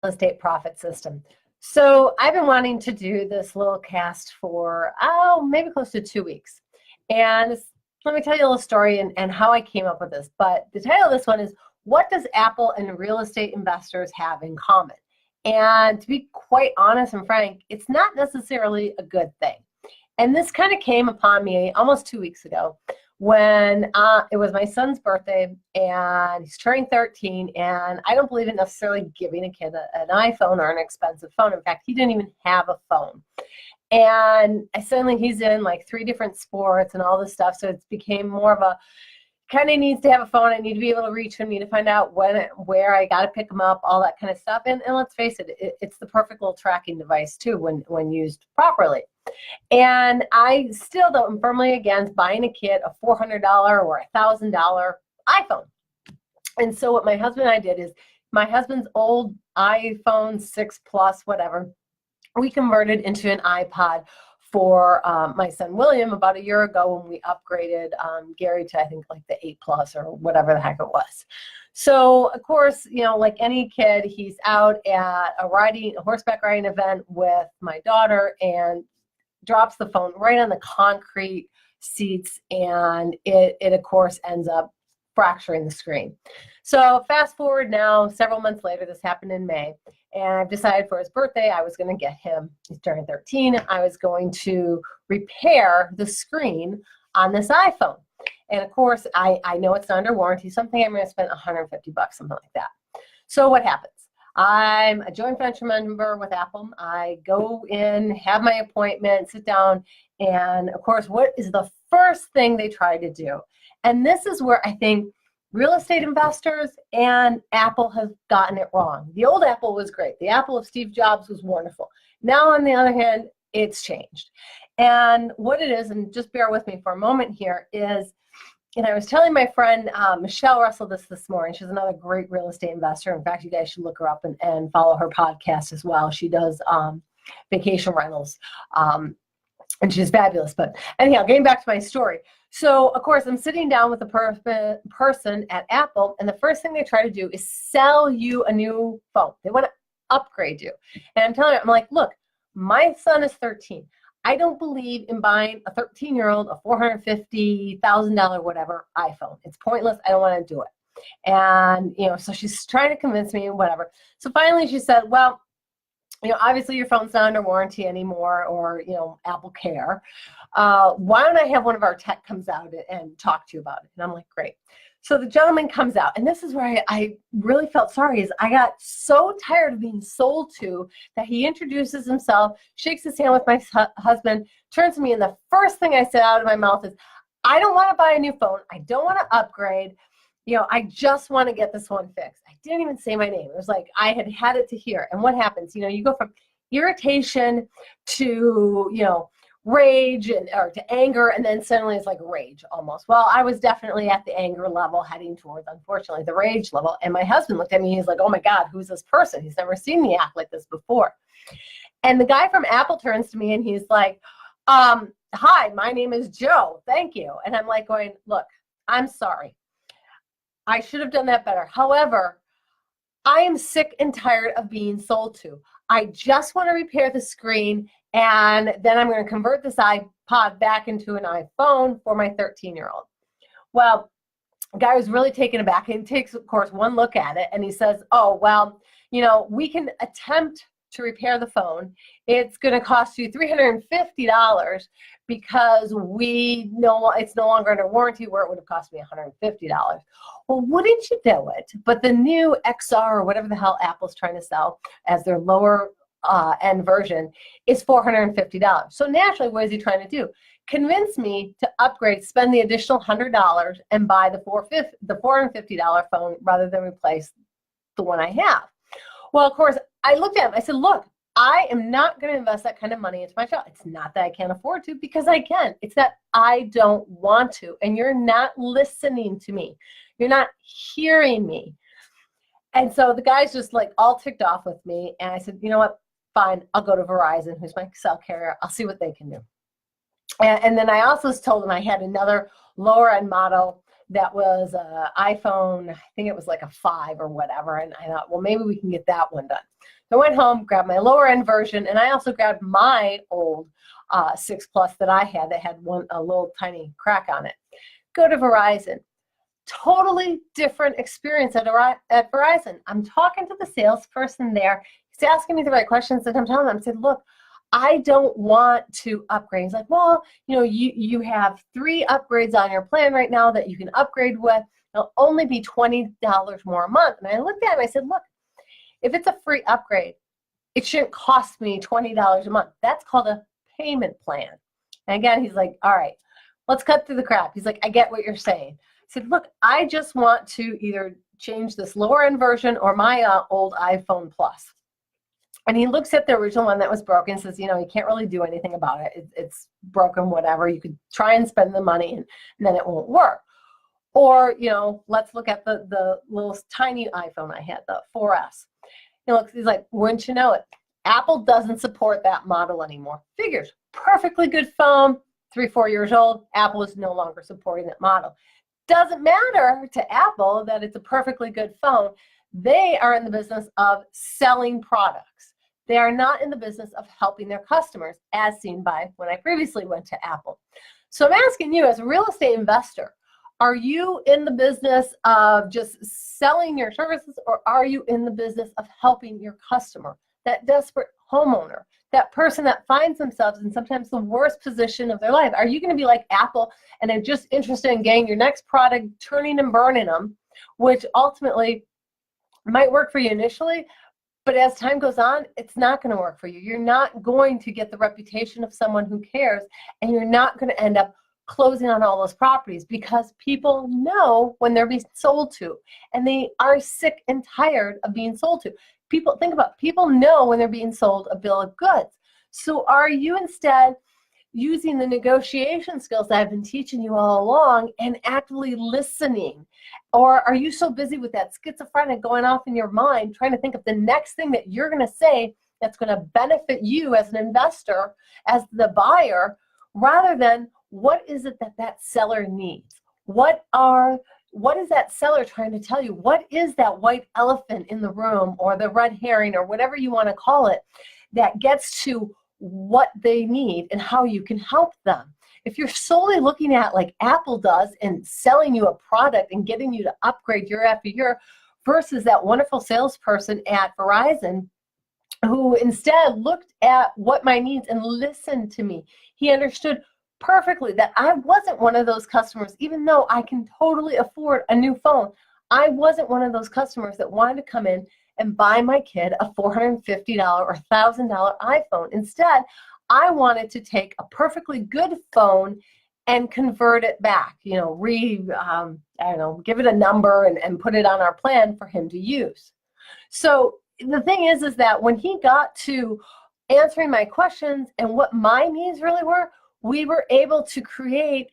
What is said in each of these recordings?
estate profit system. So I've been wanting to do this little cast for, maybe close to 2 weeks. And let me tell you a little story and how I came up with this. But the title of this one is, what does Apple and real estate investors have in common? And to be quite honest and frank, it's not necessarily a good thing. And this kind of came upon me almost 2 weeks ago when it was my son's birthday, and he's turning 13, and I don't believe in necessarily giving a kid an iPhone or an expensive phone. In fact, he didn't even have a phone. And suddenly he's in like 3 different sports and all this stuff, so it became more of a, kind of needs to have a phone. I need to be able to reach him, need to find out where I got to pick him up, all that kind of stuff. And let's face it, it's the perfect little tracking device too when used properly. And I still though am firmly against buying a kid a $400 or a $1,000 iPhone. And so what my husband and I did is, my husband's old iPhone 6 Plus, whatever, we converted into an iPod for my son William about a year ago when we upgraded Gary to, I think, like the 8 Plus or whatever the heck it was. So of course, you know, like any kid, he's out at a horseback riding event with my daughter and drops the phone right on the concrete seats, and it of course ends up fracturing the screen. So fast forward now, several months later, this happened in May, and I've decided for his birthday, I was going to get him, he's turning 13, I was going to repair the screen on this iPhone. And of course, I know it's not under warranty, something I'm going to spend $150, something like that. So what happens? I'm a joint venture member with Apple. I go in, have my appointment, sit down, and of course, what is the first thing they try to do? And this is where I think real estate investors and Apple have gotten it wrong. The old Apple was great. The Apple of Steve Jobs was wonderful. Now, on the other hand, it's changed. And what it is, and just bear with me for a moment here, is, and I was telling my friend Michelle Russell this morning. She's another great real estate investor. In fact, you guys should look her up and follow her podcast as well. She does vacation rentals, and she's fabulous. But anyhow, getting back to my story. So, of course, I'm sitting down with a person at Apple, and the first thing they try to do is sell you a new phone. They want to upgrade you. And I'm telling her, I'm like, look, my son is 13. I don't believe in buying a 13-year-old a $450,000 whatever iPhone. It's pointless. I don't want to do it. And, you know, so she's trying to convince me and whatever. So finally she said, well, you know, obviously your phone's not under warranty anymore, or, you know, Apple Care. Why don't I have one of our tech comes out and talk to you about it? And I'm like, great. So the gentleman comes out, and this is where I really felt sorry, is I got so tired of being sold to that he introduces himself, shakes his hand with my husband, turns to me, and the first thing I said out of my mouth is, I don't want to buy a new phone. I don't want to upgrade. You know, I just want to get this one fixed. I didn't even say my name. It was like I had it to here. And what happens? You know, you go from irritation to, you know, rage or to anger, and then suddenly it's like rage almost. Well, I was definitely at the anger level, heading towards, unfortunately, the rage level. And my husband looked at me, he's like, oh my God, who's this person? He's never seen me act like this before. And the guy from Apple turns to me and he's like, hi, my name is Joe. Thank you. And I'm like going, look, I'm sorry. I should have done that better. However, I am sick and tired of being sold to. I just want to repair the screen, and then I'm going to convert this iPod back into an iPhone for my 13-year-old. Well, the guy was really taken aback. He takes, of course, one look at it, and he says, oh, well, you know, we can attempt to repair the phone. It's going to cost you $350 because it's no longer under warranty, where it would have cost me $150. Well, wouldn't you do it? But the new XR, or whatever the hell Apple's trying to sell as their lower end version, is $450. So naturally, what is he trying to do? Convince me to upgrade, spend the additional $100 and buy the $450 phone rather than replace the one I have. Well, of course, I looked at him. I said, look, I am not going to invest that kind of money into my child. It's not that I can't afford to, because I can. It's that I don't want to. And you're not listening to me. You're not hearing me. And so the guy's just like all ticked off with me. And I said, you know what? Fine. I'll go to Verizon, who's my cell carrier. I'll see what they can do. And then I also told him I had another lower end model that was an iPhone, I think it was like a 5 or whatever. And I thought, well, maybe we can get that one done. So I went home, grabbed my lower end version, and I also grabbed my old 6 Plus that I had that had a little tiny crack on it. Go to Verizon. Totally different experience at Verizon. I'm talking to the salesperson there. He's asking me the right questions, and I'm telling him, I said, look, I don't want to upgrade. He's like, well, you have 3 upgrades on your plan right now that you can upgrade with. It'll only be $20 more a month. And I looked at him, I said, look, if it's a free upgrade, it shouldn't cost me $20 a month. That's called a payment plan. And again, he's like, all right, let's cut through the crap. He's like, I get what you're saying. I said, look, I just want to either change this lower end version or my old iPhone Plus. And he looks at the original one that was broken and says, you can't really do anything about it. It's broken, whatever. You could try and spend the money and then it won't work. Or, let's look at the little tiny iPhone I had, the 4S. He's like, wouldn't you know it? Apple doesn't support that model anymore. Figures, perfectly good phone, 3-4 years old. Apple is no longer supporting that model. Doesn't matter to Apple that it's a perfectly good phone. They are in the business of selling products. They are not in the business of helping their customers, as seen by when I previously went to Apple. So I'm asking you, as a real estate investor, are you in the business of just selling your services, or are you in the business of helping your customer, that desperate homeowner, that person that finds themselves in sometimes the worst position of their life? Are you going to be like Apple and are just interested in getting your next product, turning and burning them, which ultimately might work for you initially, but as time goes on, it's not going to work for you. You're not going to get the reputation of someone who cares, and you're not going to end up closing on all those properties because people know when they're being sold to, and they are sick and tired of being sold to. People know when they're being sold a bill of goods. So are you instead using the negotiation skills that I've been teaching you all along and actively listening? Or are you so busy with that schizophrenic going off in your mind, trying to think of the next thing that you're going to say that's going to benefit you as an investor, as the buyer, rather than what is it that seller needs? What is that seller trying to tell you? What is that white elephant in the room, or the red herring, or whatever you want to call it, that gets to what they need and how you can help them? If you're solely looking at, like Apple does, and selling you a product and getting you to upgrade year after year, versus that wonderful salesperson at Verizon who instead looked at what my needs and listened to me. He understood perfectly that I wasn't one of those customers, even though I can totally afford a new phone. I wasn't one of those customers that wanted to come in and buy my kid a $450 or $1,000 iPhone. Instead, I wanted to take a perfectly good phone and convert it back, give it a number and put it on our plan for him to use. So the thing is that when he got to answering my questions and what my needs really were, we were able to create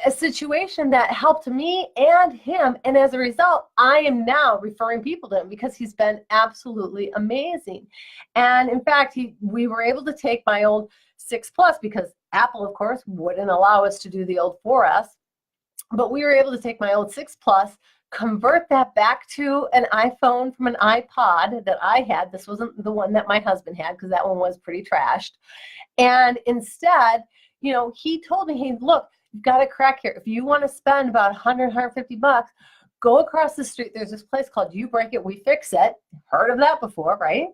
a situation that helped me and him. And as a result, I am now referring people to him because he's been absolutely amazing. And in fact, we were able to take my old 6 Plus, because Apple, of course, wouldn't allow us to do the old 4S. But we were able to take my old 6 Plus, convert that back to an iPhone from an iPod that I had. This wasn't the one that my husband had, because that one was pretty trashed. And instead, he told me, hey, look, you've got a crack here. If you want to spend about $100, $150, go across the street. There's this place called You Break It, We Fix It. Heard of that before, right?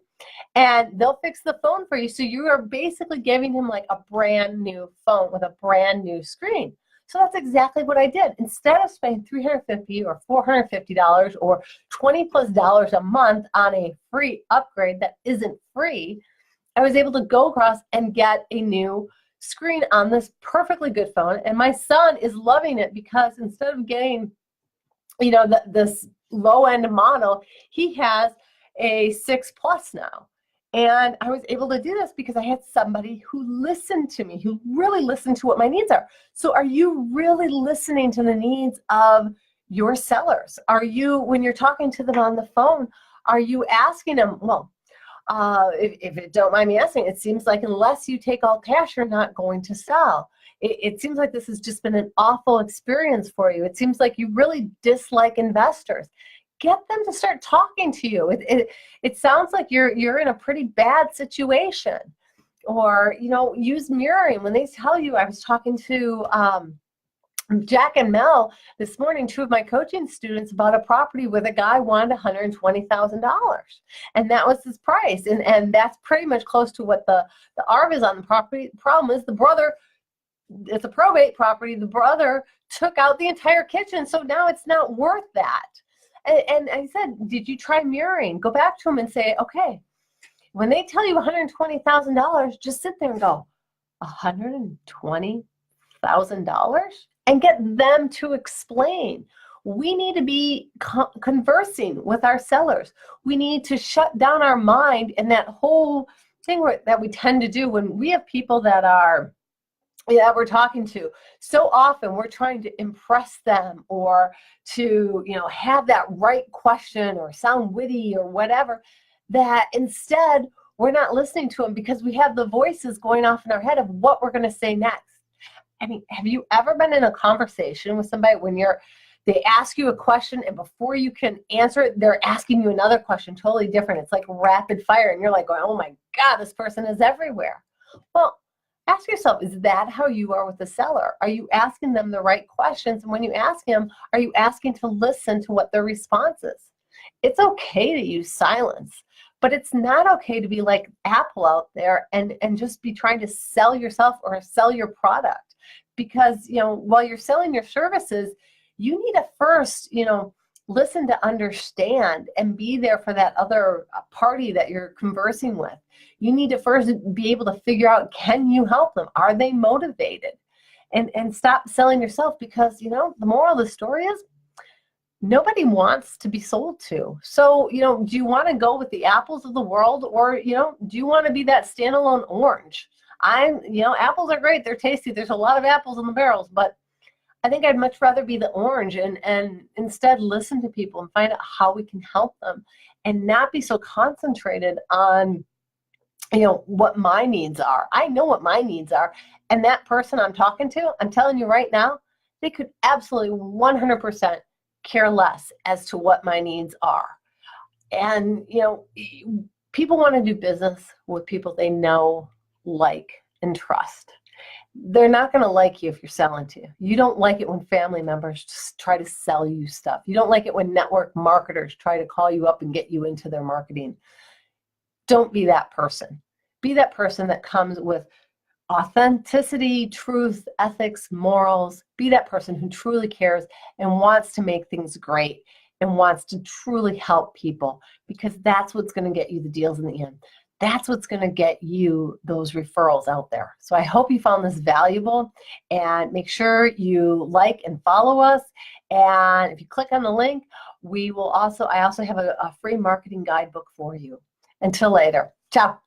And they'll fix the phone for you. So you are basically giving him like a brand new phone with a brand new screen. So that's exactly what I did. Instead of spending $350 or $450 or $20+ a month on a free upgrade that isn't free, I was able to go across and get a new screen on this perfectly good phone. And my son is loving it because instead of getting, this low-end model, he has a 6 Plus now. And I was able to do this because I had somebody who listened to me, who really listened to what my needs are. So are you really listening to the needs of your sellers? Are you, when you're talking to them on the phone, are you asking them, well, If you don't mind me asking, it seems like unless you take all cash, you're not going to sell. It seems like this has just been an awful experience for you. It seems like you really dislike investors. Get them to start talking to you. It sounds like you're in a pretty bad situation. Or, use mirroring. When they tell you, I was talking to Jack and Mel this morning, two of my coaching students, about a property where the guy wanted $120,000. And that was his price. And that's pretty much close to what the ARV is on the property. The problem is the brother, it's a probate property, the brother took out the entire kitchen. So now it's not worth that. And I said, did you try mirroring? Go back to him and say, okay, when they tell you $120,000, just sit there and go, $120,000? And get them to explain. We need to be conversing with our sellers. We need to shut down our mind and that whole thing that we tend to do when we have people that we're talking to. So often we're trying to impress them or to, have that right question or sound witty or whatever, that instead we're not listening to them because we have the voices going off in our head of what we're going to say next. I mean, have you ever been in a conversation with somebody when they ask you a question and before you can answer it, they're asking you another question totally different? It's like rapid fire and you're like going, oh my God, this person is everywhere. Well, ask yourself, is that how you are with the seller? Are you asking them the right questions? And when you ask them, are you asking to listen to what their response is? It's okay to use silence, but it's not okay to be like Apple out there and just be trying to sell yourself or sell your product. Because, while you're selling your services, you need to first, listen to understand and be there for that other party that you're conversing with. You need to first be able to figure out, can you help them? Are they motivated? And stop selling yourself because, the moral of the story is nobody wants to be sold to. So, do you want to go with the apples of the world or, do you want to be that standalone orange? Apples are great. They're tasty. There's a lot of apples in the barrels, but I think I'd much rather be the orange and instead listen to people and find out how we can help them and not be so concentrated on, what my needs are. I know what my needs are. And that person I'm talking to, I'm telling you right now, they could absolutely 100% care less as to what my needs are. And, people want to do business with people they know, like, and trust. They're not going to like you if you're selling to you. You don't like it when family members just try to sell you stuff. You don't like it when network marketers try to call you up and get you into their marketing. Don't be that person. Be that person that comes with authenticity, truth, ethics, morals. Be that person who truly cares and wants to make things great and wants to truly help people, because that's what's going to get you the deals in the end. That's what's going to get you those referrals out there. So I hope you found this valuable, and make sure you like and follow us. And if you click on the link, I also have a free marketing guidebook for you. Until later. Ciao.